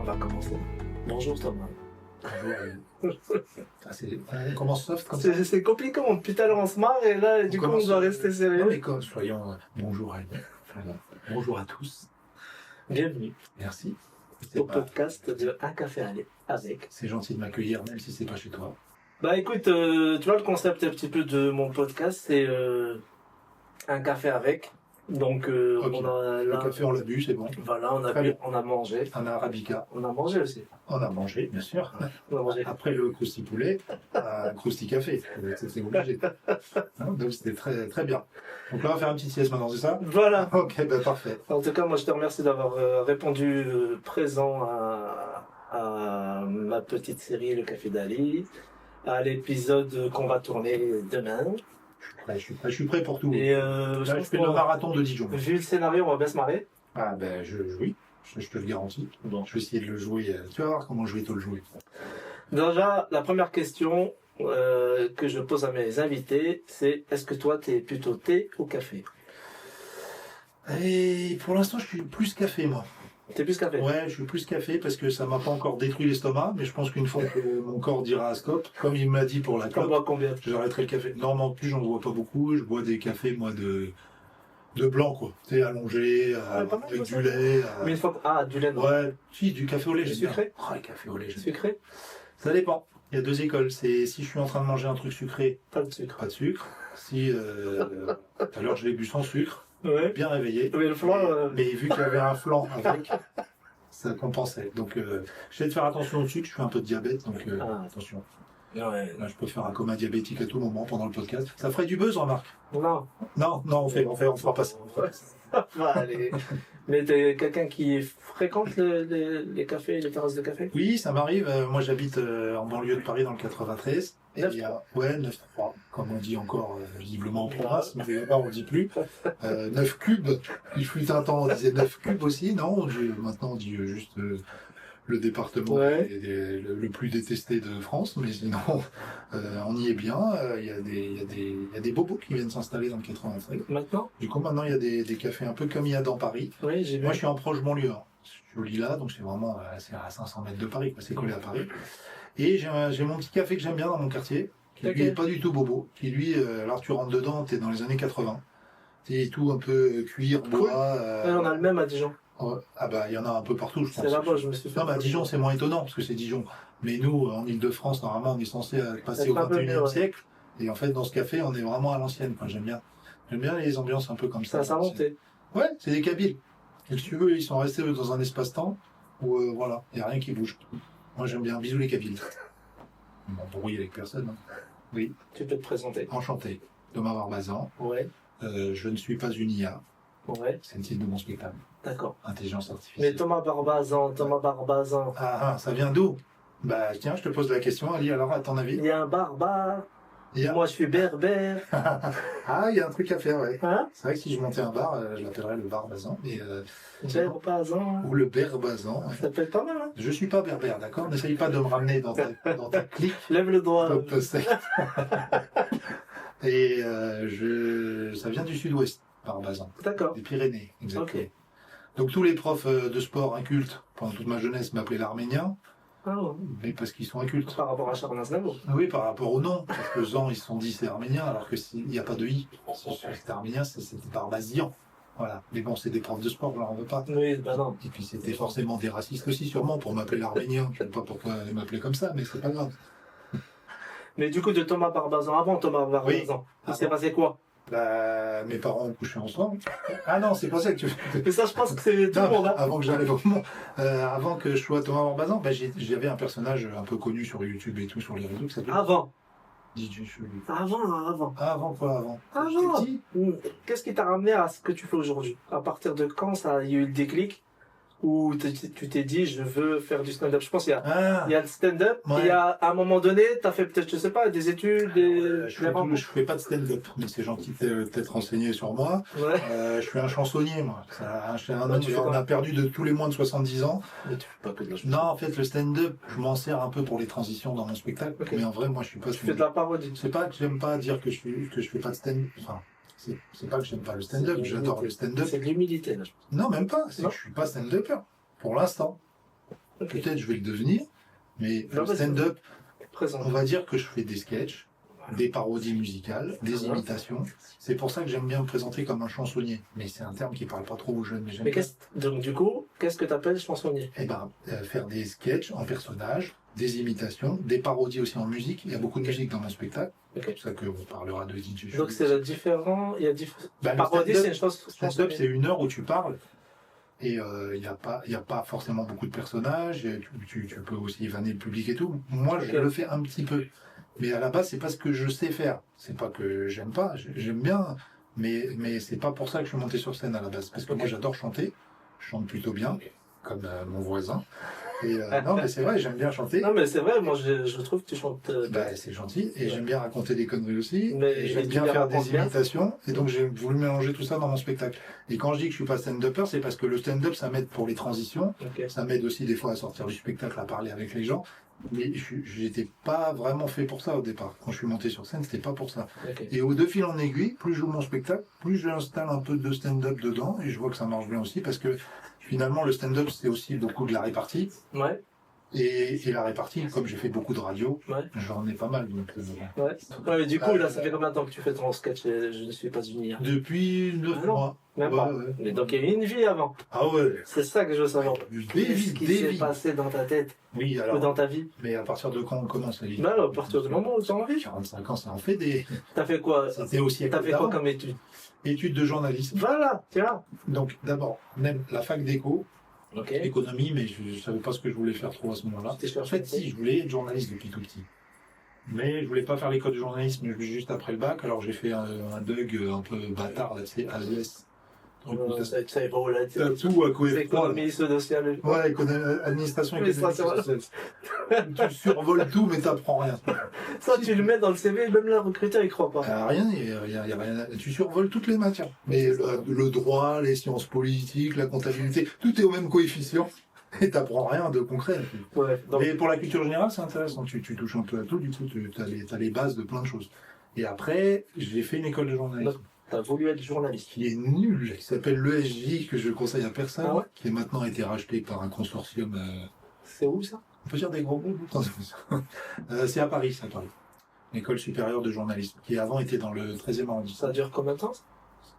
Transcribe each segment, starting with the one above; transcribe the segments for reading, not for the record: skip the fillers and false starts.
va commencer. Bonjour Thomas. On commence soft comme ça. C'est compliqué, mon putain, on se marre et là, du coup, on doit rester sérieux. Non, mais soyons bonjour à bonjour à tous. Bienvenue Merci. au podcast de Un café avec. C'est gentil de m'accueillir, même si c'est pas chez toi. Bah écoute, tu vois le concept un petit peu de mon podcast, c'est un café avec. Donc Ok. on a Le là, café, on l'a bu, c'est bon. voilà, Très bien. on a mangé. Un arabica. On a mangé aussi. On a mangé, bien sûr. On a mangé. Après le crousti poulet, un crousti café. C'est obligé. Donc c'était très, très bien. Donc là, on va faire un petit sieste maintenant, c'est ça? Voilà. Ok, bah parfait. En tout cas, moi je te remercie d'avoir répondu présent à ma petite série Le Café d'Ali, à l'épisode qu'on va tourner demain. Je suis prêt pour tout. Et Là, je pense fais le qu'on- marathon de Dijon. vu le scénario, on va bien se marrer. Ah ben, oui, je te le garantis. Bon, je vais essayer de le jouer. Tu vas voir comment je vais te le jouer. Déjà, la première question que je pose à mes invités, c'est est-ce que toi, t'es plutôt thé ou café? Et pour l'instant, je suis plus café, moi. T'es plus café? Ouais, je suis plus café parce que ça m'a pas encore détruit l'estomac, mais je pense qu'une fois que mon corps dira à stop, comme il m'a dit pour la T'en clope, bois combien? j'arrêterai le café. Non, mais en plus, j'en bois pas beaucoup. Je bois des cafés, moi, de blanc, quoi. Tu sais, allongé, pas mal, avec ça. du lait. Mais une fois que... Ah, du lait, non. Ouais, si, du café au lait, Du j'aime bien. sucré? Ah, le café au lait, j'aime bien. Sucré? Ça dépend. Il y a deux écoles. C'est si je suis en train de manger un truc sucré, Pas de sucre. pas de sucre. Si, tout à l'heure, je l'ai bu sans sucre, Ouais. bien réveillé. Mais le flan, Mais vu qu'il y avait un flan avec, ça compensait. Donc, j'essaie de faire attention au sucre. Je fais un peu de diabète, donc attention. ouais. Là, je peux faire un coma diabétique à tout moment pendant le podcast. Ça ferait du buzz, remarque. Non. Non, on fera pas ça. Allez. Mais t'es quelqu'un qui fréquente les cafés, les terrasses de café? Oui, ça m'arrive. Moi, j'habite en banlieue de Paris, dans le 93. Et il y a, 9-3, comme on dit encore visiblement en province, mais là, on ne dit plus. 9 cubes. Il fut un temps, on disait 9 cubes aussi. Non, maintenant, on dit juste le département le plus détesté de France. Mais sinon, on y est bien. Il y a des bobos qui viennent s'installer dans le 93. Maintenant? Du coup, maintenant, il y a des cafés un peu comme il y a dans Paris. Oui, j'ai vu. Moi, je suis en proche banlieue. Je suis au Lila, donc c'est vraiment c'est à 500 mètres de Paris, quoi. C'est collé à Paris. Et j'ai mon petit café que j'aime bien dans mon quartier, qui lui est pas du tout bobo. Qui lui, alors tu rentres dedans, t'es dans les années 80. C'est tout un peu cuir, bois. Ouais, on a le même à Dijon. Ah bah, il y en a un peu partout, je pense. C'est là-bas, je me suis fait. Non, mais à Dijon, c'est moins étonnant, parce que c'est Dijon. Mais nous, en Ile-de-France, normalement, on est censé passer au C'est un peu 21e mieux, ouais. siècle. Et en fait, dans ce café, on est vraiment à l'ancienne, quoi. J'aime bien les ambiances un peu comme Ça ça. a monté. Ouais, c'est des Kabyles. Et si tu veux, ils sont restés dans un espace-temps où, voilà, il n'y a rien qui bouge. Moi, j'aime bien. Bisous les Kabyles. Je m'embrouille avec personne. Hein. Oui, Tu peux te présenter. enchanté. Thomas Barbazan. Ouais, Je ne suis pas une IA. ouais, C'est le titre de mon spectacle. d'accord. Intelligence Mais artificielle. Thomas Barbazan. Ça vient d'où? Bah, tiens, je te pose la question, Ali. Alors, à ton avis? Il y a un barbare. Il y a- Moi, je suis berbère. Ah, il y a un truc à faire, ouais. Hein? C'est vrai que si je montais un bar, je l'appellerais le Barbazan. Barbazan. Ou le Berbazan. Ouais. Ça peut être pas mal, hein? Je suis pas berbère, d'accord? N'essaye pas de me ramener dans ta clique. Lève le doigt. Top secte. Et ça vient du sud-ouest, Barbazan, D'accord. des Pyrénées, exactement. Ok. Donc tous les profs de sport incultes, pendant toute ma jeunesse, m'appelaient l'Arménien, Ah, ouais. mais parce qu'ils sont incultes. Par rapport à Charles Aznavour. Oui, par rapport au nom, parce que Zan, ils se sont dit c'est arménien, alors qu'il n'y a pas de i. Si c'était arménien, c'était Barbazian. Voilà. Mais bon, c'est des profs de sport, là, on veut pas. Oui, bah non. Et puis c'était forcément des racistes aussi, sûrement, pour m'appeler l'Arménien. Je ne sais pas pourquoi ils m'appelaient comme ça, mais c'est pas grave. Mais du coup, de Thomas Barbazan, avant Thomas Barbazan, il s'est Avant. passé quoi? Bah, mes parents ont couché ensemble. Ah non, c'est pas ça que tu Mais ça, je pense que c'est tout le Non, monde, hein? avant que j'arrive au monde, avant que je sois Thomas Barbazan, bah, j'avais un personnage un peu connu sur YouTube et tout, sur les réseaux, qui s'appelait Avant. DJ Chelou. Avant. Avant quoi, avant? Avant. J'étais petit. Qu'est-ce qui t'a ramené à ce que tu fais aujourd'hui? À partir de quand ça il y a eu le déclic où tu t'es dit je veux faire du stand-up? Je pense qu'il y a, Ah, il y a le stand-up, Ouais. et il y a, à un moment donné, t'as fait peut-être, je sais pas, des études, je fais pas de stand-up, mais c'est gentil de t'être renseigné sur moi. Ouais. Je suis un chansonnier, moi. Tu fais On quoi? a perdu de tous les moins de 70 ans. Mais tu fais pas que de la chanson. Non, en fait, le stand-up, je m'en sers un peu pour les transitions dans mon spectacle, Ok. mais en vrai, moi, je suis pas Tu fais de la parodie. C'est pas que j'aime pas dire que je fais pas de stand-up. Enfin, c'est pas que j'aime pas le stand-up, j'adore le stand-up. C'est de l'humilité, là, je pense. Non, même pas. C'est Non. que je suis pas stand-upper. Pour l'instant. Ok. Peut-être je vais le devenir, mais Non, le mais stand-up, Présent. on va dire que je fais des sketchs, des parodies musicales, des Voilà. imitations. C'est pour ça que j'aime bien me présenter comme un chansonnier. Mais c'est un terme qui parle pas trop aux jeunes. Mais j'aime Mais bien. donc du coup, qu'est-ce que tu appelles chansonnier? Eh ben, faire des sketchs en personnages, des imitations, des parodies aussi en musique. Il y a beaucoup de musique dans mon spectacle. Ok. C'est pour ça qu'on parlera de DJ. Donc c'est différent, il y a Bah, le parodie, stand-up- c'est une chose stand-up, chansonnier. c'est 1 heure où tu parles. Et il n'y a pas forcément beaucoup de personnages. Et tu peux aussi vanner le public et tout. Moi, je Ok. le fais un petit peu. Mais à la base, c'est pas ce que je sais faire. C'est pas que j'aime pas. J'aime bien. Mais c'est pas pour ça que je suis monté sur scène à la base. Parce que Ok. moi, j'adore chanter. Je chante plutôt bien, comme mon voisin. Et non, mais c'est vrai, j'aime bien chanter. Non mais c'est vrai, moi je trouve que tu chantes Bah, c'est gentil. Et Ouais. j'aime bien raconter des conneries aussi. Mais Et j'aime tu bien les faire racontes des bien. imitations. Et donc, j'ai voulu mélanger tout ça dans mon spectacle. Et quand je dis que je suis pas stand-upper, c'est parce que le stand-up, ça m'aide pour les transitions. Ok. Ça m'aide aussi des fois à sortir du spectacle, à parler avec les gens. Mais j'étais pas vraiment fait pour ça au départ. Quand je suis monté sur scène, c'était pas pour ça. Ok. Et de fil en aiguille, plus je joue mon spectacle, plus j'installe un peu de stand-up dedans. Et je vois que ça marche bien aussi parce que finalement, le stand-up, c'est aussi beaucoup de la répartie. Ouais, Et la répartie, comme j'ai fait beaucoup de radio, ouais, j'en ai pas mal. Donc, ouais. Ouais, mais du coup, là, ça fait combien de temps que tu fais ton sketch Je ne suis pas une hier? depuis 9 Ah non. mois. Même Ouais, pas. ouais. Mais donc il y a eu une vie avant. Ah ouais. C'est ça que je veux savoir. Des Qu'est-ce vies, qui des s'est vies. passé dans ta tête Oui, ou alors. dans ta vie? Mais à partir de quand on commence la vie? Bah, à partir du moment où tu as envie. 45 ans, ça en fait des. T'as fait quoi? C'était aussi T'as fait quoi comme étude? études de journalisme. Voilà, tiens. Donc d'abord, même la fac d'éco, Ok. économie, mais je ne savais pas ce que je voulais faire trop à ce moment-là. T'es En fait, si, je voulais être journaliste depuis tout petit. Mais je voulais pas faire l'école de journalisme juste après le bac, alors j'ai fait un DUG un peu bâtard, là, c'est AES. Donc, Tu savais pas où là. t'as tout à C'est coeffer. économie sociale. Ouais, administration économique. Administration, Tu survoles tout, mais t'apprends rien. Ça, tu le mets dans le CV, même le recruteur, il croit pas. Rien, y a rien. Tu survoles toutes les matières. Mais le droit, les sciences politiques, la comptabilité, tout est au même coefficient. Et t'apprends rien de concret. Ouais. Donc, Mais pour la culture générale, c'est intéressant. Tu touches un peu à tout, du coup, t'as les bases de plein de choses. Et après, j'ai fait une école de journalisme t'as voulu être journaliste. qui est nulle, qui s'appelle l'ESJ, que je conseille à personne, Ah ouais qui est maintenant été racheté par un consortium. C'est où ça? On peut dire des gros groupes. C'est à Paris, c'est à Paris. L'école supérieure de journalisme, qui avant était dans le 13e arrondissement. Ça dure combien de temps?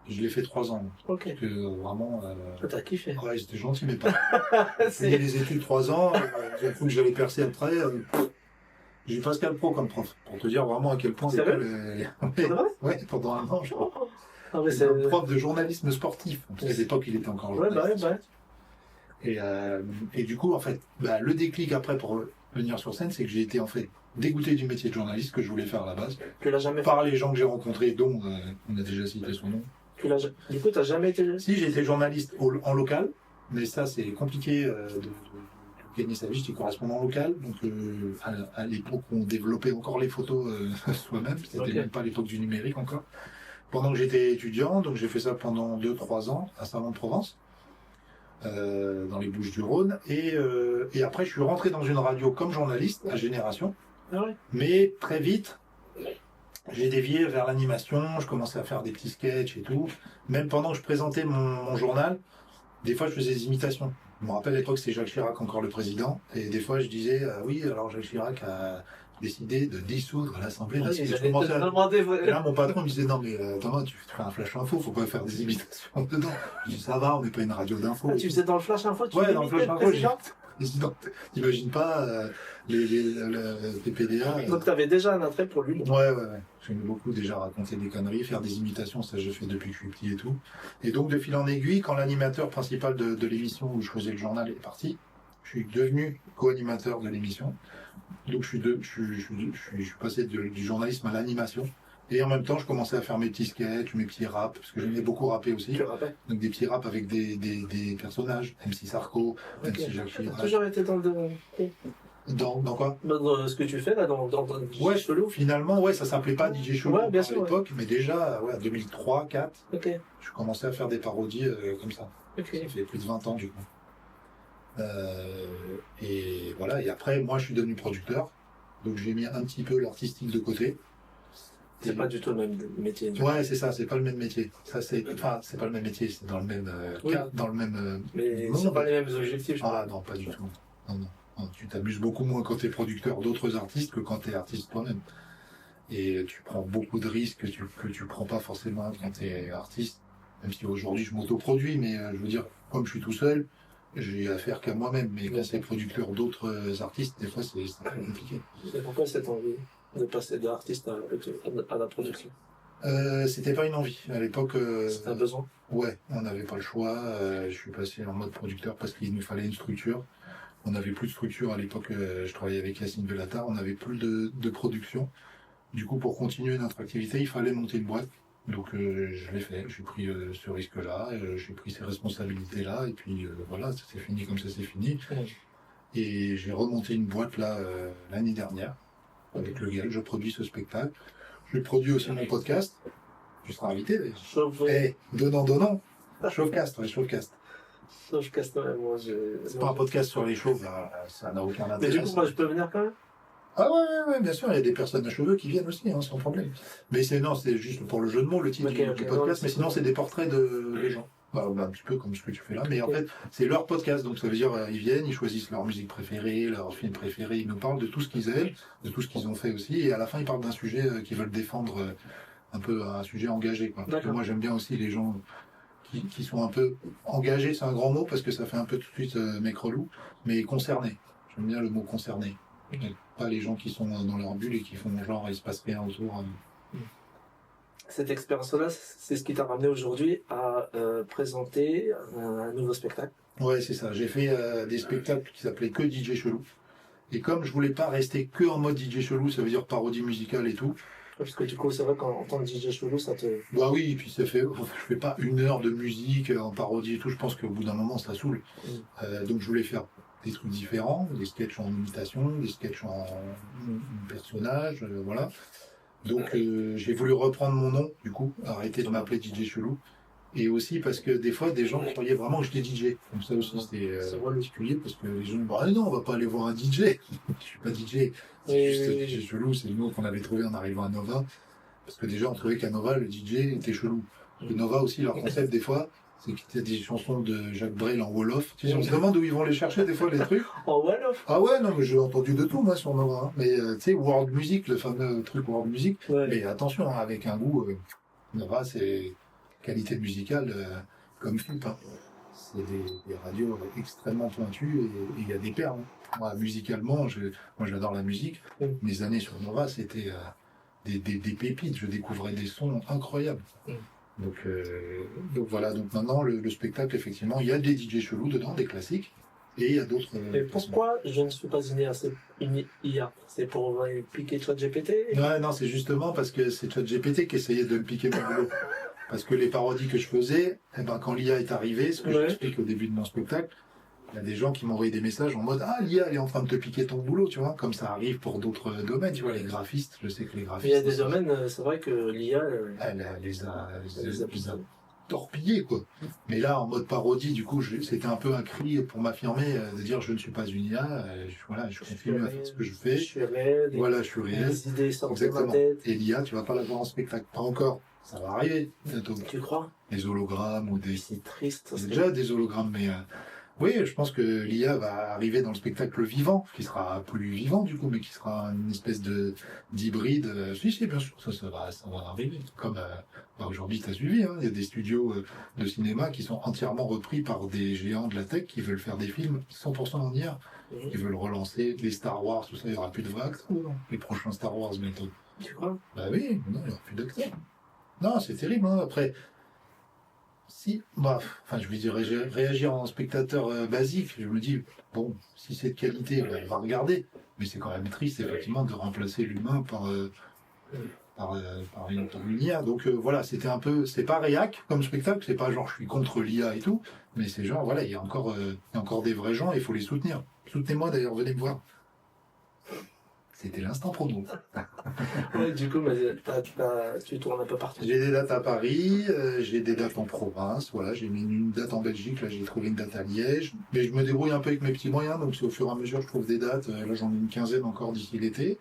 Je l'ai fait 3 ans. Ok. Parce que vraiment. T'as kiffé. Ouais, c'était gentil, mais pas. J'ai fait les études 3 ans, j'ai cru que j'allais percer après. J'ai eu Pascal Pro comme prof, pour te dire vraiment à quel point Sérieux l'école C'est vrai? ouais, pendant 1 an, je crois. Ah, mais C'est c'est. un prof de journalisme sportif. À l'époque, il était encore Ouais, journaliste. bah ouais. Et du coup, en fait, le déclic après pour venir sur scène, c'est que j'ai été en fait dégoûté du métier de journaliste que je voulais faire à la base, Tu l'as jamais fait. par les gens que j'ai rencontrés, dont on a déjà cité son nom. Du coup, t'as jamais été. Si, j'ai été journaliste en local, mais ça, c'est compliqué de gagner sa vie. J'étais correspondant local, donc à l'époque, on développait encore les photos soi-même. C'était Ok. même pas l'époque du numérique encore. Pendant que j'étais étudiant, donc j'ai fait ça pendant 2-3 ans à Salon-de-Provence, dans les Bouches-du-Rhône. Et après, je suis rentré dans une radio comme journaliste à Génération, Ah ouais. mais très vite, j'ai dévié vers l'animation. Je commençais à faire des petits sketchs et tout. Même pendant que je présentais mon journal, des fois, je faisais des imitations. Je me rappelle à l'époque, c'était Jacques Chirac, encore le président. Et des fois, je disais, oui, alors Jacques Chirac a décidé de dissoudre l'Assemblée Ah, nationale. ils Je allaient commençais te à- demander. Et là, mon patron me disait, non, mais Thomas, tu fais un flash info, faut pas faire des imitations dedans. Je dis, ça va, on n'est pas une radio d'info. Ah, tu faisais dans le flash info, tu Ouais, dans le imitais flash le info, président. Je dis, non, t'imagines pas les PDA. Donc t'avais déjà un attrait pour lui. Ouais. J'aime beaucoup déjà raconter des conneries, faire des imitations, ça je fais depuis que je suis petit et tout. Et donc de fil en aiguille, quand l'animateur principal de l'émission où je faisais le journal est parti, je suis devenu co-animateur de l'émission. Donc je suis passé du journalisme à l'animation. Et en même temps, je commençais à faire mes petits sketchs, mes petits raps, parce que j'aimais beaucoup rapper aussi. Tu te rappelles? Donc des petits raps avec des personnages, MC Sarko, Ok. MC Jacques T'as Chirac. toujours été dans le. Dans quoi? Dans ce que tu fais là, dans Ouais, Chelou. finalement, ouais, ça s'appelait pas DJ Chelou Ouais, bien à sûr, l'époque, mais déjà, ouais, 2003, 2004, Ok, je commençais à faire des parodies comme ça. ok. Ça fait plus de 20 ans du coup. Et voilà, et après, moi, je suis devenu producteur, donc j'ai mis un petit peu l'artistique de côté. C'est pas du tout le même métier. Ouais, c'est ça, c'est pas le même métier. Ça, c'est pas le même métier, c'est dans le même Oui. cas, dans le même Mais monde. c'est pas les mêmes objectifs. Je Ah non, pas du tout. Non. Tu t'amuses beaucoup moins quand tu es producteur d'autres artistes que quand tu es artiste toi-même. Et tu prends beaucoup de risques que tu prends pas forcément quand tu es artiste. Même si aujourd'hui je m'autoproduis, mais je veux dire, comme je suis tout seul, j'ai affaire qu'à moi-même. Mais quand c'est producteur d'autres artistes, des fois c'est très compliqué. Et pourquoi cette envie de passer de l'artiste à la production? C'était pas une envie. À l'époque, C'est un besoin? ouais, on n'avait pas le choix. Je suis passé en mode producteur parce qu'il nous fallait une structure. On n'avait plus de structure à l'époque. Je travaillais avec Yacine Bellatar. On n'avait plus de production. Du coup, pour continuer notre activité, il fallait monter une boîte. Donc, je l'ai fait. J'ai pris ce risque-là. J'ai pris ces responsabilités-là. Et puis, voilà, ça s'est fini comme ça s'est fini. Et j'ai remonté une boîte là l'année dernière avec lequel je produis ce spectacle. Je produis aussi mon podcast. Tu seras invité. Donnant. Chauve-cast, ouais, Chauve-cast. Chauve-cast, ouais, moi, c'est pas un podcast sur les chauves, là. Ça n'a aucun intérêt. Mais du coup, moi, je peux venir quand même? Ah ouais, bien sûr, il y a des personnes à cheveux qui viennent aussi, hein, sans problème. Mais c'est juste pour le jeu de mots, le titre du podcast, mais sinon c'est des portraits des gens. Un petit peu comme ce que tu fais là, mais en fait, c'est leur podcast, donc ça veut dire ils viennent, ils choisissent leur musique préférée, leur film préféré, ils nous parlent de tout ce qu'ils aiment, de tout ce qu'ils ont fait aussi, et à la fin ils parlent d'un sujet qu'ils veulent défendre, un peu un sujet engagé, quoi. Parce que moi j'aime bien aussi les gens qui sont un peu engagés, c'est un grand mot parce que ça fait un peu tout de suite mec relou, mais concernés. J'aime bien le mot concerné. Pas les gens qui sont dans leur bulle et qui font genre il se passe rien autour. Cette expérience-là, c'est ce qui t'a ramené aujourd'hui à présenter un nouveau spectacle. Ouais, c'est ça. J'ai fait des spectacles qui s'appelaient que DJ Chelou. Et comme je voulais pas rester que en mode DJ Chelou, ça veut dire parodie musicale et tout. Parce que du coup, c'est vrai qu'en tant que DJ Chelou, ça te... Bah oui, et puis je fais pas 1 heure de musique en parodie et tout, je pense qu'au bout d'un moment, ça saoule. Donc je voulais faire des trucs différents, des sketchs en imitation, des sketchs en personnage, voilà. Donc j'ai voulu reprendre mon nom, du coup, arrêter de m'appeler DJ Chelou. Et aussi parce que des fois, des gens croyaient vraiment que j'étais DJ. Donc ça aussi, c'était particulier parce que les gens me disaient « Ah non, on va pas aller voir un DJ !» Je suis pas DJ, c'est juste DJ Chelou, c'est le nom qu'on avait trouvé en arrivant à Nova. Parce que déjà, on trouvait qu'à Nova, le DJ était chelou. Et Nova aussi, leur concept, des fois, c'est qu'il y a des chansons de Jacques Brel en Wolof. Tu sais, on se demande où ils vont les chercher, des fois, les trucs. En Wolof? Ah ouais, non, mais j'ai entendu de tout, moi, sur Nova. Hein. Mais tu sais, World Music, le fameux truc World Music. Ouais. Mais attention, hein, avec un goût, Nova, c'est qualité musicale comme FIP. Hein. C'est des radios extrêmement pointues et il y a des perles. Hein. Moi, musicalement, moi, j'adore la musique. Mes années sur Nova, c'était des pépites. Je découvrais des sons incroyables. Donc voilà, donc maintenant le spectacle, effectivement, il y a des DJ chelous dedans, des classiques, et il y a d'autres... Et pourquoi je ne suis pas une IA? C'est pour piquer ChatGPT? Ouais, non, c'est justement parce que c'est ChatGPT qui essayait de me piquer mon boulot. Parce que les parodies que je faisais, quand l'IA est arrivée, ce que j'explique au début de mon spectacle, il y a des gens qui m'envoyaient des messages en mode « Ah, l'IA, elle est en train de te piquer ton boulot, tu vois ?» Comme ça arrive pour d'autres domaines, tu vois, les graphistes, je sais que les graphistes... Il y a des domaines, c'est vrai que l'IA... Elle les a torpillés, quoi. Mais là, en mode parodie, du coup, c'était un peu un cri pour m'affirmer, de dire « Je ne suis pas une IA, je continue à faire ce que je fais. » Je suis réel. Voilà, je suis réel. Les idées sortent de ma tête. Et l'IA, tu vas pas la voir en spectacle. Pas encore. Ça va arriver bientôt. Tu crois? Des hologrammes ou des... C'est triste. C'est déjà des hologrammes, mais... Oui, je pense que l'IA va arriver dans le spectacle vivant, qui sera plus vivant du coup, mais qui sera une espèce d'hybride. Si, bien sûr, ça va arriver. Comme aujourd'hui, tu as suivi, hein, il y a des studios de cinéma qui sont entièrement repris par des géants de la tech qui veulent faire des films 100% en IA, qui veulent relancer les Star Wars, tout ça, il n'y aura plus de vrais acteurs, non. Les prochains Star Wars bientôt. Tu crois? Bah oui, non, il n'y aura plus d'acteurs. Non, c'est terrible, hein, après... Si, je vais dire réagir en spectateur basique, je me dis, bon, si c'est de qualité, on va regarder. Mais c'est quand même triste, effectivement, de remplacer l'humain par une IA. Donc voilà, c'est pas réac comme spectacle, c'est pas genre je suis contre l'IA et tout, mais c'est genre, voilà, il y a encore des vrais gens et il faut les soutenir. Soutenez-moi d'ailleurs, venez me voir. C'était l'instant promo. Ouais, du coup, tu tournes un peu partout. J'ai des dates à Paris, j'ai des dates en province, voilà, j'ai mis une date en Belgique, là j'ai trouvé une date à Liège, mais je me débrouille un peu avec mes petits moyens, donc c'est au fur et à mesure que je trouve des dates, là j'en ai une quinzaine encore d'ici l'été.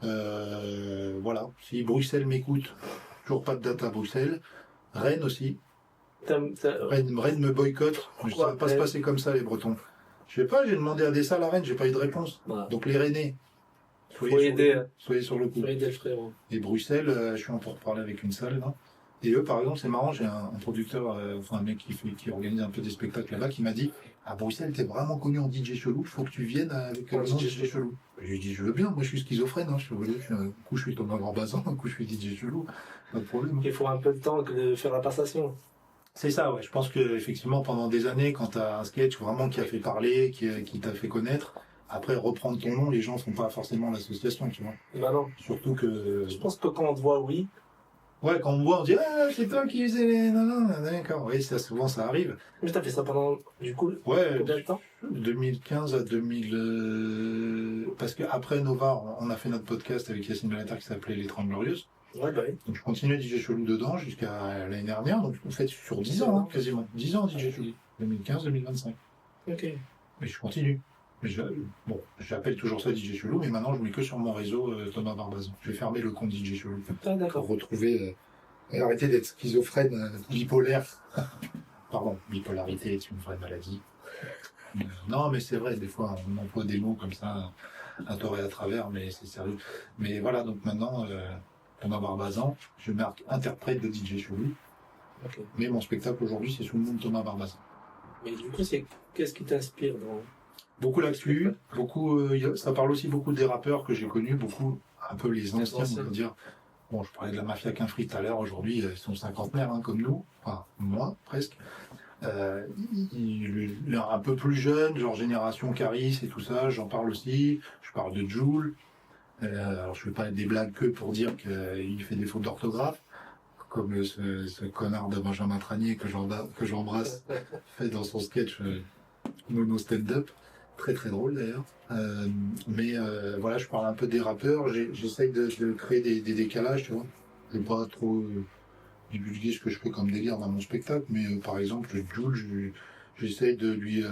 Voilà, si Bruxelles m'écoute, toujours pas de date à Bruxelles. Rennes aussi. Rennes me boycotte, ça va pas se passer comme ça les Bretons. Je sais pas, j'ai demandé à des salles à Rennes, j'ai pas eu de réponse. Voilà. Donc les Rennais, Faut aider, soyez sur le coup. faut aider le frérot. Et Bruxelles, je suis en pour parler avec une salle là. Et eux, par exemple, c'est marrant, j'ai un producteur, enfin un mec qui organise un peu des spectacles là-bas, qui m'a dit à Bruxelles, t'es vraiment connu en DJ chelou, faut que tu viennes avec un DJ chelou. Je lui ai dit, je veux bien, moi je suis schizophrène, hein, un coup je suis Thomas Barbazan, un coup je suis DJ chelou, pas de problème. Il faut un peu de temps de faire la passation. C'est ça, ouais. Je pense que effectivement, pendant des années, quand t'as un sketch vraiment qui a fait parler, qui t'a fait connaître, après reprendre ton nom, les gens font pas forcément l'association, tu vois. Bah non. Surtout que. Je pense que quand on te voit, oui. Ouais, quand on me voit, on dit ah c'est toi qui faisais les. Non, non, d'accord. Oui, ça souvent ça arrive. Mais t'as fait ça pendant du coup Ouais. combien de temps 2015 à 2000. Parce que après Nova, on a fait notre podcast avec Yacine Bellatar qui s'appelait Les 30 Glorieuses. Ouais, bah oui. Donc je continuais DJ Chelou dedans jusqu'à l'année dernière. Donc en fait sur 10 ans, hein, quasiment. 10 ans DJ Chelou. 2015-2025. Ok. Mais je continue. Bon, j'appelle toujours ça DJ Chelou, mais maintenant je mets que sur mon réseau Thomas Barbazan. Je vais fermer le compte DJ Chelou. Ah d'accord. Pour retrouver. Arrêter d'être schizophrène, bipolaire. Pardon, bipolarité est une vraie maladie. Non, mais c'est vrai, des fois on emploie des mots comme ça, à tort et à travers, mais c'est sérieux. Mais voilà, donc maintenant, Thomas Barbazan, je marque interprète de DJ Chelou. Ok. Mais mon spectacle aujourd'hui, c'est sous le nom de Thomas Barbazan. Mais du coup, qu'est-ce qui t'inspire dans... Beaucoup là-dessus, ça parle aussi beaucoup des rappeurs que j'ai connus, beaucoup, un peu les anciens, on va dire. Bon, je parlais de la mafia qu'un fric tout à l'heure, aujourd'hui, ils sont cinquantenaires, hein, comme nous, enfin, moi, presque. Un peu plus jeune, genre génération Caris et tout ça, j'en parle aussi. Je parle de Jul. Alors, je fais pas des blagues que pour dire qu'il fait des fautes d'orthographe, comme ce connard de Benjamin Tranier que j'embrasse fait dans son sketch Mono Stand-Up. Très très drôle d'ailleurs. Mais voilà, je parle un peu des rappeurs, j'essaye de créer des décalages, tu vois. Je vais pas trop divulguer ce que je fais comme délire dans mon spectacle, mais par exemple, Jul, j'essaye de lui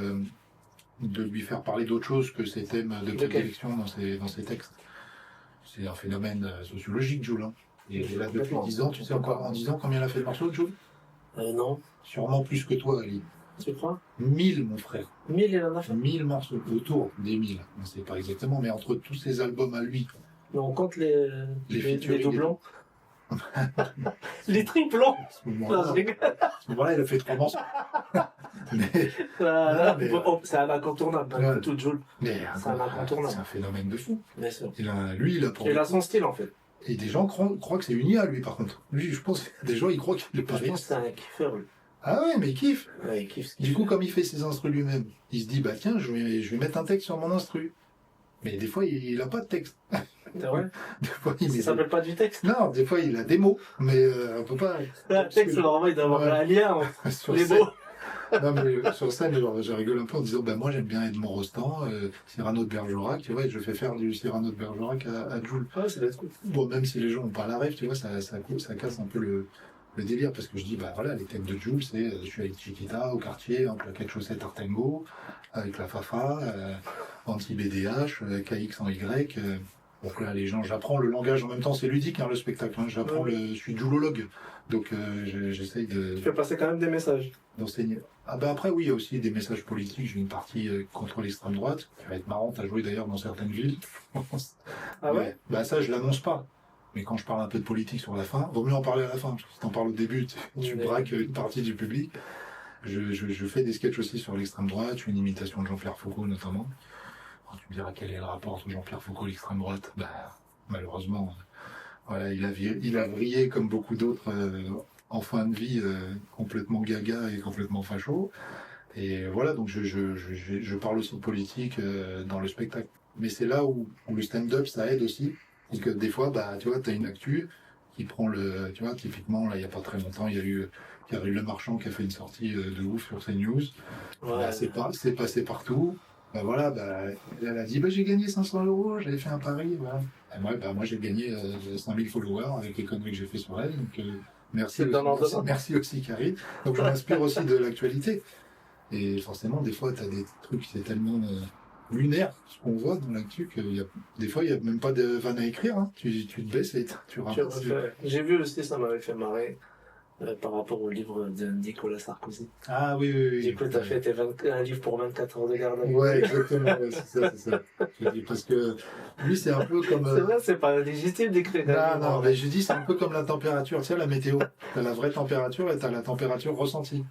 faire parler d'autre chose que ses thèmes de prédilection dans ses textes. C'est un phénomène sociologique, Jul. Hein. Et là, depuis 10 ans, tu sais encore en 10 ans combien il a fait de morceaux, Jul? Non. Sûrement plus que toi, Ali. Tu crois 1000, mon frère. 1000, il en a fait 1000 morceaux, autour des 1000. On ne sait pas exactement, mais entre tous ses albums à lui. Mais on compte les featuring, doublons. Les triplons. À ce moment-là, il a fait 3 morceaux. mais, c'est un incontournable, ouais. Tout Jul. Mais c'est un incontournable. C'est un phénomène de fou. Bien sûr. Il a son style, en fait. Et des gens croient que c'est une IA, lui, par contre. Lui, je pense que des gens, ils croient qu'il est pas. Je pense que c'est un kiffeur, lui. Ah ouais, mais il kiffe. Ouais, il kiffe. Du coup, comme il fait ses instrus lui-même, il se dit, bah tiens, je vais mettre un texte sur mon instru. Mais des fois, il a pas de texte. C'est vrai. Des fois, ça s'appelle pas du texte. Non, des fois, il a des mots, mais on peut pas. Le texte, normalement, il doit avoir un lien entre les mots. Non, mais sur scène, je rigole un peu en disant, ben moi, j'aime bien Edmond Rostand, Cyrano de Bergerac, tu vois, et je fais faire du Cyrano de Bergerac à Jul. Ouais, ça va être cool. Bon, même si les gens n'ont pas la rêve, tu vois, ça casse un peu le délire, parce que je dis, bah voilà, les thèmes de Jul, c'est je suis avec Chiquita au quartier, en claquette chaussette Artengo, avec la Fafa, anti-BDH, KX en Y. Donc là, les gens, j'apprends le langage en même temps, c'est ludique, hein, le spectacle. Hein, je suis julologue, donc j'essaye de. Tu fais passer quand même des messages. D'enseigner. Ah ben après, oui, il y a aussi des messages politiques. J'ai une partie contre l'extrême droite, qui va être marrante à jouer d'ailleurs dans certaines villes. Ah ouais? Bah ça, je l'annonce pas. Mais quand je parle un peu de politique sur la fin, vaut mieux en parler à la fin, parce que si t'en parles au début, tu braques une partie du public. Je fais des sketchs aussi sur l'extrême droite, je fais une imitation de Jean-Pierre Foucault notamment. Alors, tu me diras quel est le rapport entre Jean-Pierre Foucault et l'extrême droite. Bah, malheureusement, voilà, il a vrillé comme beaucoup d'autres en fin de vie, complètement gaga et complètement facho. Et voilà, donc je parle aussi de politique dans le spectacle. Mais c'est là où le stand-up, ça aide aussi. Et que des fois, bah, tu vois, t'as une actu qui prend tu vois, typiquement, là, il y a pas très longtemps, il y a eu Le Marchand qui a fait une sortie de ouf sur CNews. Ouais. Bah, c'est passé partout. Bah voilà, bah, elle a dit, bah, j'ai gagné 500 €, j'avais fait un pari, voilà. Et moi, j'ai gagné 5000 followers avec les conneries que j'ai fait sur elle. Donc, merci aussi, Karine. Donc, je m'inspire aussi de l'actualité. Et forcément, des fois, t'as des trucs, c'est tellement lunaire, ce qu'on voit dans l'actu, que des fois, il n'y a même pas de vanne à écrire. Hein. Tu te baisses et tu ramasses. J'ai vu aussi, ça m'avait fait marrer. par rapport au livre de Nicolas Sarkozy. Ah oui, oui, oui. Du coup, tu as fait un livre pour 24 heures de garde à vue. Ouais, exactement, ouais, c'est ça. Je dis parce que lui, c'est un peu comme. C'est vrai, c'est pas légitime d'écrire un livre. Non, mais je dis, c'est un peu comme la température, tu sais, la météo. T'as la vraie température et t'as la température ressentie.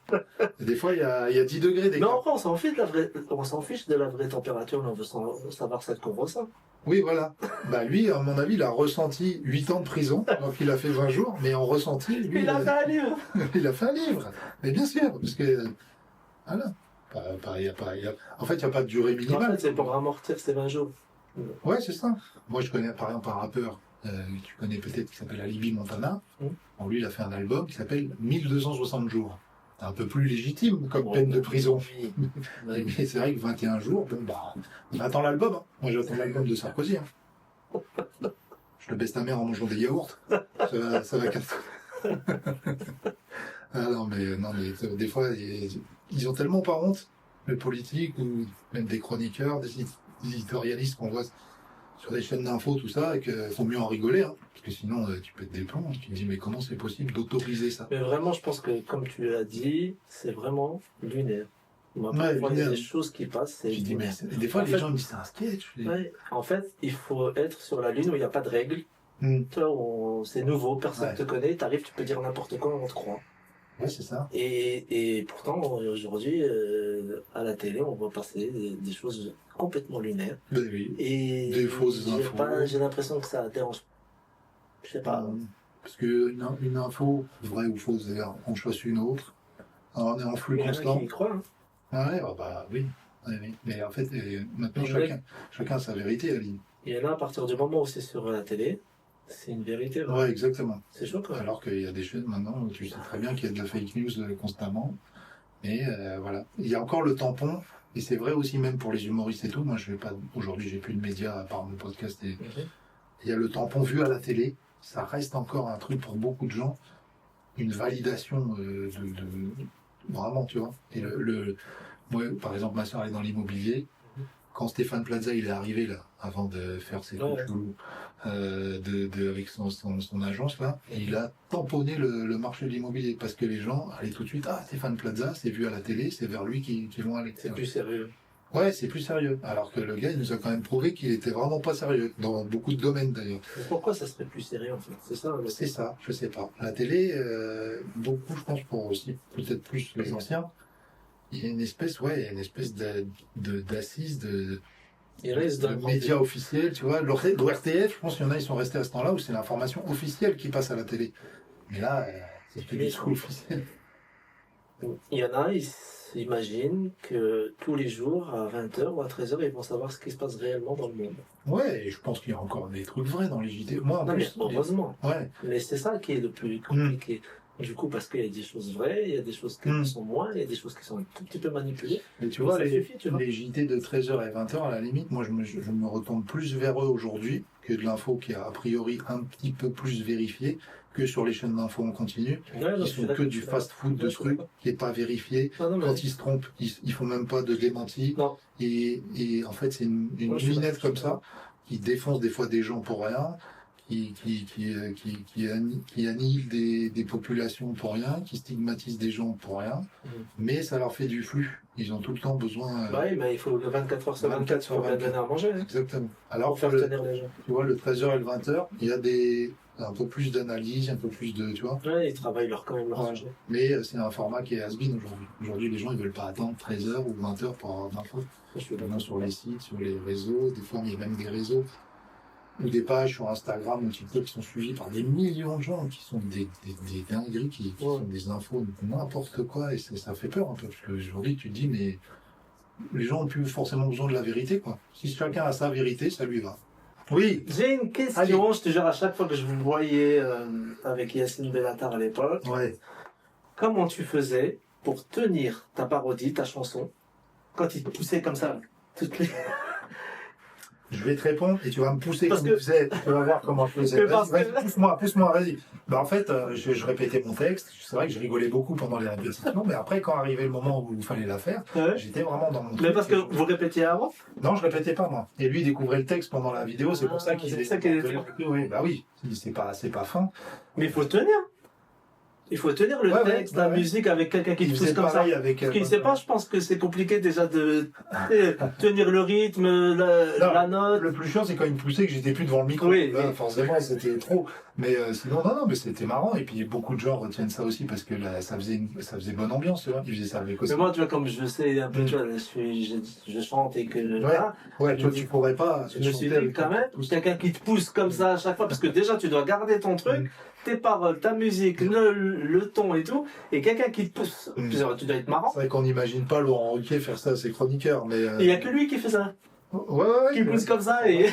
Et des fois, il y a 10 degrés Mais d'écart. en vrai, on s'en fiche de la vraie température, mais on veut savoir celle qu'on ressent. Oui, voilà. Bah, lui, à mon avis, il a ressenti 8 ans de prison, alors qu'il a fait 20 jours, mais en ressenti, lui, Il a fait un livre. il a fait un livre. Mais bien sûr, parce que. Voilà. En fait, il n'y a pas de durée En minimale. fait, c'est pour amortir ces 20 jours. Ouais, c'est ça. Moi, je connais par exemple un rappeur, tu connais peut-être, qui s'appelle Alibi Montana. Bon, lui, il a fait un album qui s'appelle 1260 jours. C'est un peu plus légitime comme peine de prison. Oui. Mais c'est vrai que 21 jours, bon, bah, on attend l'album. Hein. Moi, j'attends l'album de Sarkozy. Hein. Je le baisse ta mère en mangeant des yaourts. Ça va casser. Ah non, mais des fois, ils ont tellement pas honte, les politiques ou même des chroniqueurs, des éditorialistes qu'on voit sur des chaînes d'infos, tout ça, et qu'il faut mieux en rigoler, hein, parce que sinon tu pètes des plombs, tu te dis mais comment c'est possible d'autoriser ça? Mais vraiment, je pense que, comme tu l'as dit, c'est vraiment lunaire. Moi, Ouais, parfois, il y a lunaire. des choses qui passent, c'est Tu dis mais lunaire. des fois En les fait- gens me disent c'est un sketch. Ouais, en fait, il faut être sur la Lune où il n'y a pas de règles. Hmm. Tu vois, c'est nouveau, personne ne Ouais. te connaît, t'arrives, tu peux dire n'importe quoi, on te croit. Ouais, c'est ça. Et pourtant, aujourd'hui, à la télé, on voit passer des choses complètement lunaires. Ben oui. Et Des fausses j'ai infos. j'ai l'impression que ça dérange. Je sais pas. Parce que une info, vraie ou fausse d'ailleurs, on choisit une autre. Alors, on est en flux Il y en a constant. qui y croient. Hein. Ah ouais, bah oui. Ouais, oui. Mais en fait, maintenant, Mais chacun a sa vérité, Ali. Il y en a à partir du moment où c'est sur la télé, c'est une vérité. Ouais, exactement. C'est chaud quand même. Alors qu'il y a des chaînes maintenant où tu sais très bien qu'il y a de la fake news constamment. Mais voilà. Il y a encore le tampon. Et c'est vrai aussi même pour les humoristes et tout. Moi, je vais pas. Aujourd'hui, j'ai plus de médias à part mon podcast. Et il y a le tampon vu à la télé. Ça reste encore un truc pour beaucoup de gens. Une validation vraiment, tu vois. Et moi, par exemple, ma soeur elle est dans l'immobilier. Quand Stéphane Plaza il est arrivé là, avant de faire ses coups chelous, avec son agence là, il a tamponné le marché de l'immobilier parce que les gens allaient tout de suite, ah Stéphane Plaza, c'est vu à la télé, c'est vers lui qu'ils vont aller. C'est plus sérieux. Ouais, c'est plus sérieux. Alors que le gars, il nous a quand même prouvé qu'il était vraiment pas sérieux, dans beaucoup de domaines d'ailleurs. Mais pourquoi ça serait plus sérieux en fait? C'est ça. C'est ça, je sais pas. La télé, beaucoup, je pense, pour aussi peut-être plus les anciens, il y a une espèce, d'assise, de médias officiels, tu vois. L'ORTF, je pense qu'il y en a, ils sont restés à ce temps-là où c'est l'information officielle qui passe à la télé. Mais là, c'est plus du tout officiel. Il y en a, ils s'imaginent que tous les jours, à 20h ou à 13h, ils vont savoir ce qui se passe réellement dans le monde. Ouais, et je pense qu'il y a encore des trucs vrais dans les JT. Moi, en Non, plus, mais heureusement. ouais. Mais c'est ça qui est le plus compliqué. Du coup, parce qu'il y a des choses vraies, il y a des choses qui sont moins, il y a des choses qui sont un tout petit peu manipulées. Mais tu vois, ça suffit, tu vois. les JT de 13h et 20h, à la limite, moi, je me retourne plus vers eux aujourd'hui que de l'info qui est a priori un petit peu plus vérifiée que sur les chaînes d'info en continu. Ouais, Ils sont que du fast-food de trucs qui n'est pas vérifié. Non, mais... Quand ils se trompent, ils font même pas de démenti. Non. Et en fait, c'est une minette comme ça qui défonce des fois des gens pour rien, qui annihile des populations pour rien, qui stigmatise des gens pour rien, mais ça leur fait du flux. Ils ont tout le temps besoin. Bah oui, mais il faut le 24 heures sur 24 pour bien donner à manger. Hein. Exactement. Alors, Pour faire tenir les gens. Tu vois, le 13h et le 20h, il y a un peu plus d'analyse, un peu plus de. Tu vois. Ouais, ils travaillent quand même leur sujet. Mais c'est un format qui est has-been aujourd'hui. Aujourd'hui, les gens, ils veulent pas attendre 13h ou 20h pour avoir d'infos. Maintenant, sur les sites, sur les réseaux, des fois, il y a même des réseaux ou des pages sur Instagram ou TikTok qui sont suivies par des millions de gens qui sont des dingueries, qui sont des infos, n'importe quoi, et ça fait peur un peu, parce qu'aujourd'hui tu te dis, mais les gens ont plus forcément besoin de la vérité, quoi. Si chacun a sa vérité, ça lui va. Oui. J'ai une question, allez. Je te jure, à chaque fois que je vous voyais avec Yacine Bellatar à l'époque, comment tu faisais pour tenir ta parodie, ta chanson, quand il te poussait comme ça, toutes les... Je vais te répondre et tu vas me pousser comme tu faisais. Tu vas voir comment je faisais. Vas-y, pousse-moi, vas-y. Bah, en fait, je répétais mon texte. C'est vrai que je rigolais beaucoup pendant les répétitions, mais après, quand arrivait le moment où il fallait la faire, j'étais vraiment dans mon truc. Mais parce que vous répétiez avant? Non, je répétais pas, moi. Et lui, il découvrait le texte pendant la vidéo, c'est pour ça qu'il est... C'est ça qu'il est... Oui, bah oui, c'est pas fin. Mais il faut le tenir. Il faut tenir le texte, la musique avec quelqu'un qui te pousse comme ça. Qui ne sait pas, je pense que c'est compliqué déjà de tenir le rythme, la note. Le plus chiant, c'est quand il me poussait que j'étais plus devant le micro. Oui, là, forcément, c'était trop. Mais sinon, non, mais c'était marrant. Et puis beaucoup de gens retiennent ça aussi parce que là, ça faisait bonne ambiance, tu vois. Ils faisaient ça avec aussi. Mais moi, tu vois, comme je sais un peu, tu vois, je chante et que. Ouais, toi, tu pourrais pas. Je me suis dit quand même, quelqu'un qui te pousse comme ça à chaque fois, parce que déjà, tu dois garder ton truc. Tes paroles, ta musique, le ton et tout, et quelqu'un qui te pousse, tu dois être marrant. C'est vrai qu'on n'imagine pas Laurent Ruquier faire ça à ses chroniqueurs, mais... Il n'y a que lui qui fait ça. Ouais. Qui pousse comme ça et...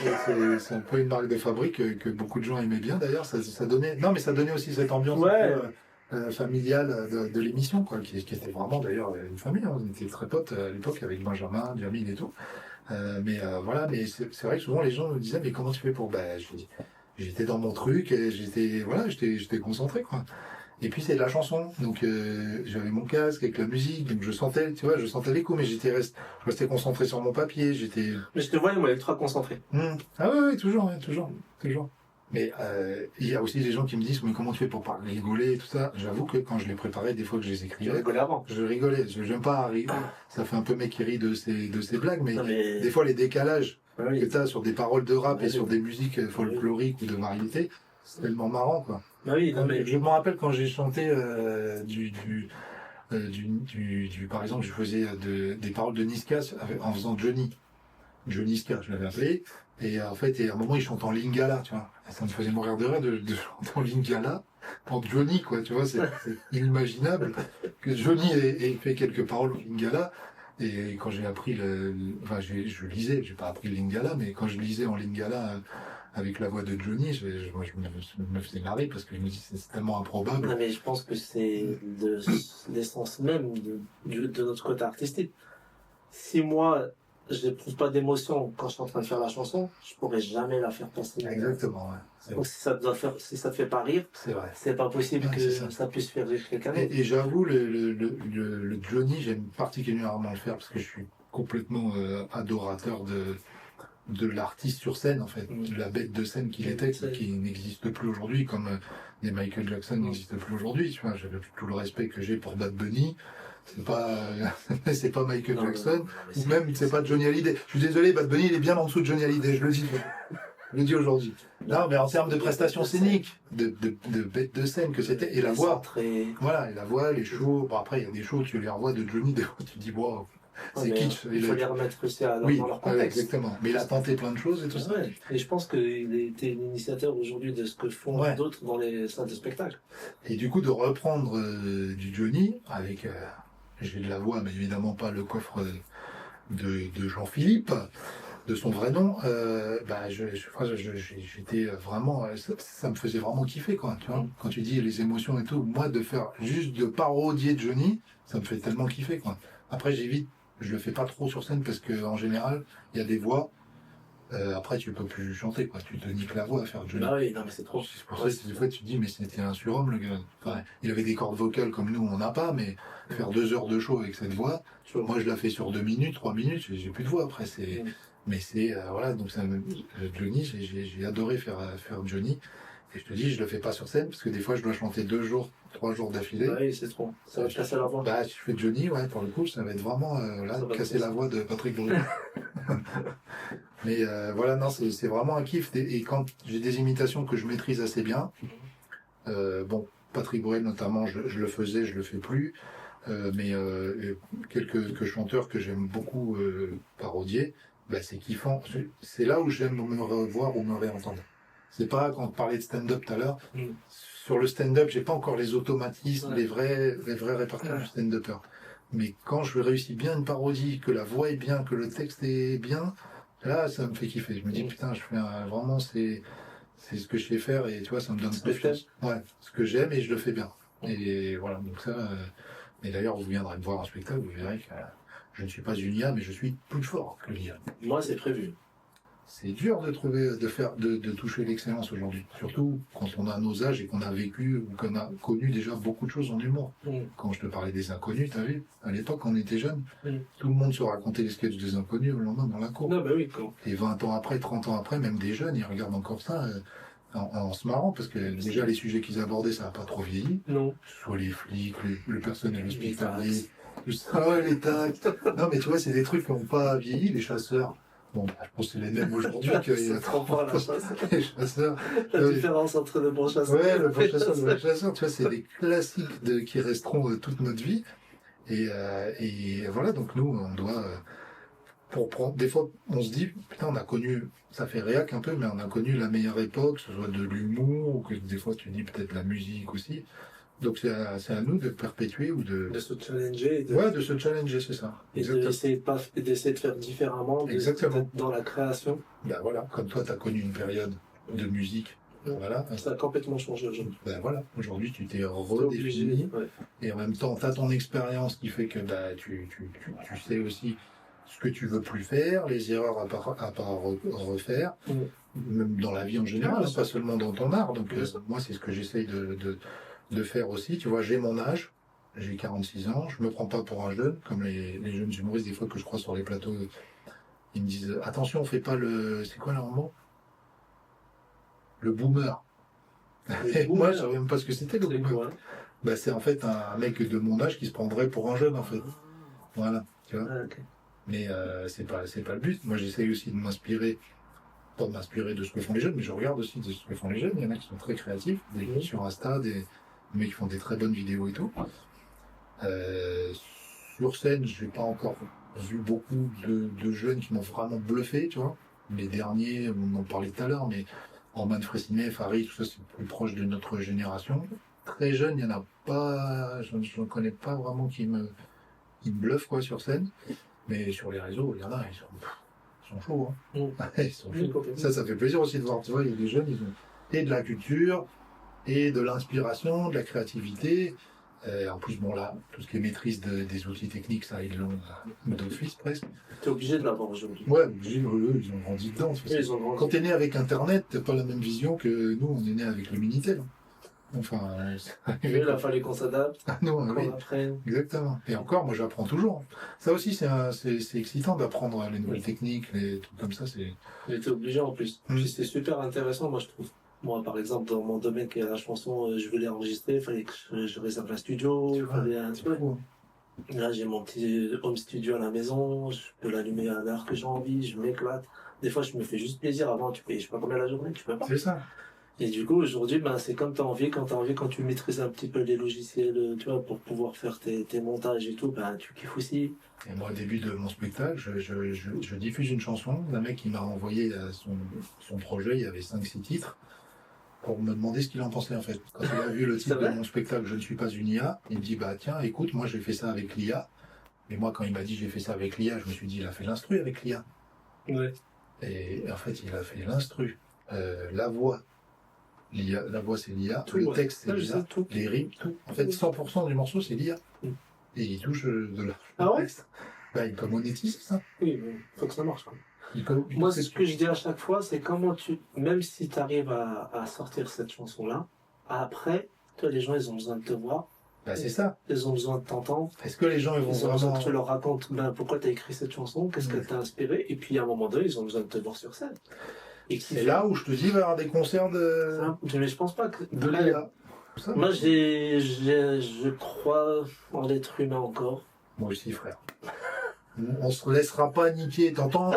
C'est un peu une marque de fabrique que beaucoup de gens aimaient bien d'ailleurs, ça donnait... Non mais ça donnait aussi cette ambiance familiale de l'émission, quoi, qui était vraiment d'ailleurs une famille, hein. On était très potes à l'époque avec Benjamin, Jamil et tout. Voilà, mais c'est vrai que souvent les gens me disaient, mais comment tu fais pour... je dis, j'étais dans mon truc et j'étais concentré, quoi. Et puis c'est de la chanson, donc j'avais mon casque avec la musique, donc je sentais l'écho, mais je restais concentré sur mon papier, Mais je te voyais, moi, ultra concentré. Ah oui, toujours. Mais il y a aussi des gens qui me disent, mais comment tu fais pour pas rigoler et tout ça. J'avoue que quand je les préparais, des fois que je les écrivais, Tu rigolais avant. Je rigolais, je n'aime pas rire. Ça fait un peu mec qui rit de ces blagues, mais des fois les décalages que tu as sur des paroles de rap et sur des musiques folkloriques ou de variété, c'est tellement marrant, quoi. Je me rappelle quand j'ai chanté par exemple, je faisais des paroles de Niska en faisant Johnny Ska, je l'avais appelé, et en fait, à un moment, il chante en lingala, tu vois. Et ça me faisait mourir de rire de chanter en lingala pour Johnny, quoi, tu vois, c'est inimaginable que Johnny ait fait quelques paroles en lingala. Et quand j'ai appris je lisais, j'ai pas appris le lingala, mais quand je lisais en lingala avec la voix de Johnny, je me faisais marrer parce que je me dis c'est tellement improbable. Non, mais je pense que c'est l'essence même de notre côté artistique. Si moi, je n'éprouve pas d'émotion quand je suis en train de faire la chanson, je pourrais jamais la faire passer. Exactement, ouais. Donc si ça te fait pas rire, c'est pas possible que ça puisse faire rire quelqu'un d'autre. Et j'avoue, le Johnny, j'aime particulièrement le faire parce que je suis complètement adorateur de l'artiste sur scène, en fait, de la bête de scène qu'il était, qui n'existe plus aujourd'hui, comme les Michael Jackson n'existent plus aujourd'hui. Tu vois, j'ai tout le respect que j'ai pour Bad Bunny. C'est pas Michael Jackson, ou même c'est pas Johnny Hallyday. Je suis désolé, Bad Bunny il est bien en dessous de Johnny Hallyday, je le dis aujourd'hui. Non, mais en termes de prestations scéniques, de bête de scène que c'était, et la voix. Voilà, et la voix, les shows. Bon, après, il y a des shows, tu les revois de Johnny, des fois, tu te dis, wow, c'est kitsch. Il faut les remettre aussi dans leur contexte. Exactement. Mais il a tenté plein de choses et tout ça. Et je pense qu'il était l'initiateur aujourd'hui de ce que font d'autres dans les salles de spectacle. Et du coup, de reprendre du Johnny, avec, j'ai de la voix, mais évidemment pas le coffre de Jean-Philippe, de son vrai nom, j'étais vraiment, ça me faisait vraiment kiffer, quoi, tu vois. Quand tu dis les émotions et tout, moi, de faire juste de parodier Johnny, ça me fait tellement kiffer, quoi. Après, j'évite, je le fais pas trop sur scène parce que en général, il y a des voix. Après, tu peux plus chanter, quoi. Tu te niques la voix à faire Johnny. Ah oui, non, mais c'est trop. C'est pour ça que des fois, tu te dis, mais c'était un surhomme, le gars. Enfin, il avait des cordes vocales comme nous, on n'a pas, mais faire 2 heures de show avec cette voix, moi, je la fais sur 2 minutes, 3 minutes, j'ai plus de voix après. Mais voilà, donc Johnny, j'ai adoré faire Johnny. Et je te dis, je le fais pas sur scène, parce que des fois, je dois chanter 2 jours, 3 jours d'affilée. Oui, c'est trop. Ça va te casser la voix. Si je fais Johnny, pour le coup, ça va être vraiment casser la voix de Patrick Bruel. Mais voilà, non, c'est vraiment un kiff. Et quand j'ai des imitations que je maîtrise assez bien, Patrick Bruel notamment, je le faisais, je le fais plus. Mais quelques chanteurs que j'aime beaucoup parodier, c'est kiffant. C'est là où j'aime me revoir ou me réentendre. C'est pas quand on parlait de stand-up tout à l'heure. Sur le stand-up, j'ai pas encore les automatismes, les vrais répertoires du stand-upper. Mais quand je réussis bien une parodie, que la voix est bien, que le texte est bien, là, ça me fait kiffer. Je me dis, putain, je fais vraiment, c'est ce que je sais faire et tu vois, ça me donne confiance. Ouais, ce que j'aime et je le fais bien. Et voilà, donc ça, mais d'ailleurs, vous viendrez me voir en spectacle, vous verrez que je ne suis pas une IA, mais je suis plus fort que l'IA. Moi, c'est prévu. C'est dur de toucher l'excellence aujourd'hui. Surtout quand on a nos âges et qu'on a vécu ou qu'on a connu déjà beaucoup de choses en humour. Quand je te parlais des inconnus, t'as vu, à l'époque, quand on était jeunes, tout le monde se racontait les sketchs des inconnus au lendemain dans la cour. Non, bah oui, quand. Et 20 ans après, 30 ans après, même des jeunes, ils regardent encore ça. en se marrant, parce que déjà les sujets qu'ils abordaient, ça n'a pas trop vieilli. Non. Soit les flics, le personnel hospitalier, tout ça, ouais, les taxes. Non, mais tu vois, c'est des trucs qui n'ont pas vieilli, les chasseurs. Bon, bah, je pense que c'est les mêmes aujourd'hui qu'il y a 30 ans. Les chasseurs. La différence entre le bon chasseur ouais, le bon chasseur et le vrai chasseur, tu vois, c'est des classiques qui resteront toute notre vie. Et voilà, donc nous, on doit, pour prendre, des fois, on se dit, putain, on a connu, ça fait réac un peu, mais on a connu la meilleure époque, que ce soit de l'humour, ou que des fois tu dis peut-être la musique aussi. Donc c'est à nous de perpétuer ou de se challenger. Ouais, de se challenger, c'est ça. Et d'essayer de faire différemment, Exactement. Dans la création. Ben voilà, comme toi, tu as connu une période de musique. Voilà. Ça a complètement changé aujourd'hui. Ben voilà, aujourd'hui tu t'es redéfini, ouais. Et en même temps tu as ton expérience qui fait que bah, tu sais aussi ce que tu veux plus faire, les erreurs à pas refaire, même dans la vie en général, pas seulement dans ton art. Donc moi c'est ce que j'essaye de faire aussi. Tu vois, j'ai mon âge, j'ai 46 ans, je me prends pas pour un jeune, comme les jeunes humoristes des fois que je crois sur les plateaux, ils me disent attention, on fait pas c'est quoi leur mot? Le boomer. Moi, je savais même pas ce que c'était le boomer. Bah, c'est en fait un mec de mon âge qui se prendrait pour un jeune, en fait. Voilà, tu vois. Ah, okay. Mais c'est pas le but. Moi, j'essaye aussi de m'inspirer, pas de m'inspirer de ce que font les jeunes, mais je regarde aussi de ce que font les jeunes. Il y en a qui sont très créatifs, sur Insta, des mecs qui font des très bonnes vidéos et tout. Sur scène, j'ai pas encore vu beaucoup de jeunes qui m'ont vraiment bluffé, tu vois. Les derniers, on en parlait tout à l'heure, mais Roman Fressinet, Farid, tout ça, c'est plus proche de notre génération. Très jeune, il n'y en a pas, je ne connais pas vraiment qui me bluffent quoi, sur scène. Mais sur les réseaux, il y en a, ils sont chauds. Hein. Ils sont chauds. Ça fait plaisir aussi de voir, tu vois, il y a des jeunes, ils ont et de la culture, et de l'inspiration, de la créativité. En plus, bon là, tout ce qui est maîtrise des outils techniques, ça, ils l'ont d'office presque. T'es obligé de l'avoir aujourd'hui. Ouais, obligé, eux, ils ont grandi dedans. Quand t'es né avec Internet, t'as pas la même vision que nous, on est né avec le Minitel. Enfin, il a fallu qu'on s'adapte, qu'on apprenne. Exactement. Et encore, moi, j'apprends toujours. Ça aussi, c'est excitant d'apprendre les nouvelles techniques, les trucs comme ça. J'étais obligé en plus. Puis c'est super intéressant, moi, je trouve. Moi, par exemple, dans mon domaine qui est la chanson, je voulais enregistrer, il fallait que je réserve un studio, il fallait un truc. Là, j'ai mon petit home studio à la maison, je peux l'allumer à l'heure que j'ai envie, je m'éclate. Des fois, je me fais juste plaisir. Avant, tu payes, je sais pas combien la journée, tu peux pas. C'est ça. Et du coup, aujourd'hui, ben, c'est comme t'as envie, quand tu maîtrises un petit peu les logiciels, tu vois, pour pouvoir faire tes montages et tout, ben, tu kiffes aussi. Et moi, au début de mon spectacle, je diffuse une chanson d'un mec qui m'a envoyé son projet, il y avait 5-6 titres, pour me demander ce qu'il en pensait, en fait. Quand il a vu le titre de mon spectacle, Je ne suis pas une IA, il me dit, bah, tiens, écoute, moi, j'ai fait ça avec l'IA. Mais moi, quand il m'a dit, j'ai fait ça avec l'IA, je me suis dit, il a fait l'instru avec l'IA. Ouais. Et en fait, il a fait l'instru, la voix. La voix c'est l'IA, le texte c'est l'IA, les rimes, tout. En fait, 100% du morceau c'est l'IA. Et il touche de l'argent. Ah ouais? Bah, il peut monétiser ça. Oui, mais faut que ça marche. Quoi. Moi, ce que je dis à chaque fois, c'est comment même si tu arrives à sortir cette chanson-là, après, toi, les gens, ils ont besoin de te voir. Bah, c'est ça. Ils ont besoin de t'entendre. Est-ce que les gens, ils vont vraiment... besoin que tu leur racontes pourquoi tu as écrit cette chanson, qu'est-ce qu'elle t'a inspiré, et puis à un moment donné, ils ont besoin de te voir sur scène. Et c'est là où je te dis, il va y avoir des concerts de... Mais je pense pas que... De l'IA. Moi, je crois en l'être humain encore. Moi aussi, frère. On se laissera pas niquer. T'entends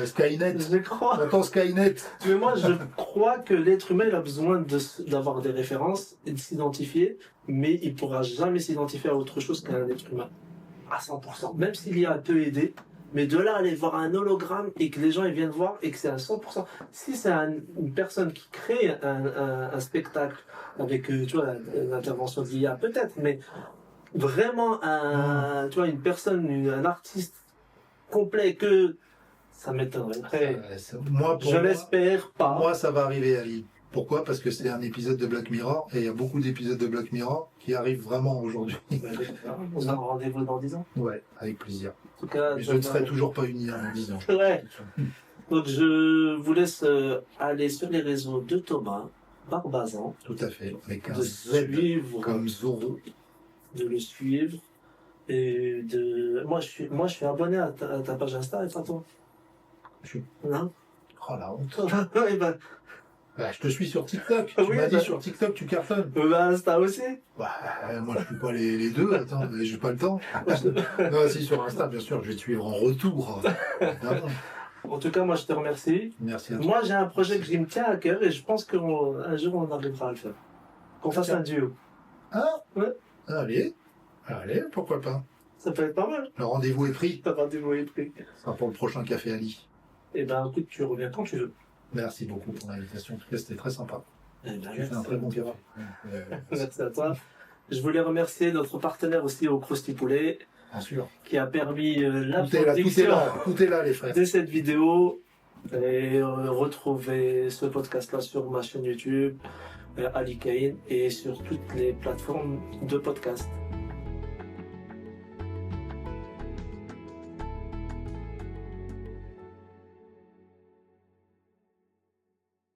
Skynet? Je crois. T'entends Skynet? Mais moi, je crois que l'être humain, il a besoin d'avoir des références et de s'identifier, mais il pourra jamais s'identifier à autre chose qu'un être humain. À 100%. Même s'il y a peut aider. Mais de là, aller voir un hologramme et que les gens ils viennent voir et que c'est à 100%. Si c'est une personne qui crée un spectacle avec, tu vois, l'intervention de l'IA, peut-être, mais vraiment tu vois, une personne, un artiste complet que ça m'étonnerait. Après, je l'espère pas. Moi, ça va arriver, Ali. Pourquoi? Parce que c'est un épisode de Black Mirror et il y a beaucoup d'épisodes de Black Mirror qui arrivent vraiment aujourd'hui. On a un rendez-vous dans 10 ans. Ouais, avec plaisir. En tout cas, mais je ne serai toujours pas uni en 10 ans. Ouais. Donc je vous laisse aller sur les réseaux de Thomas Barbazan. Tout à fait. Avec un Z comme Zorro. De le suivre. Et moi je suis abonné à ta page Insta et pas toi. Je suis... Non. Oh la honte. Ouais, ben... Bah, je te suis sur TikTok. Oui, Tu m'as dit bah. sur TikTok, tu cartonnes. Bah, Insta aussi. Bah, moi, je ne fais pas les deux. Attends, j'ai pas le temps. Non, si, sur Insta, bien sûr, je vais te suivre en retour. Évidemment. En tout cas, moi, je te remercie. Merci à toi. Moi, j'ai un projet qui me tient à cœur et je pense qu'un jour, on arrivera à le faire. Qu'on fasse un duo. Ah, Ouais. Allez, pourquoi pas. Ça peut être pas mal. Le rendez-vous est pris. T'as rendez-vous est pris. Ce sera pour le prochain Café Ali. Eh ben, écoute, tu reviens quand tu veux. Merci beaucoup pour l'invitation. En tout cas, c'était très sympa. Eh ben, Tu fais un très bon café. Merci à toi. Je voulais remercier notre partenaire aussi au Krusty Poulet Bien sûr. qui a permis la Tout est là, tout est là, les frères. de cette vidéo. Et retrouvez ce podcast-là sur ma chaîne YouTube, Ali Kane, et sur toutes les plateformes de podcast.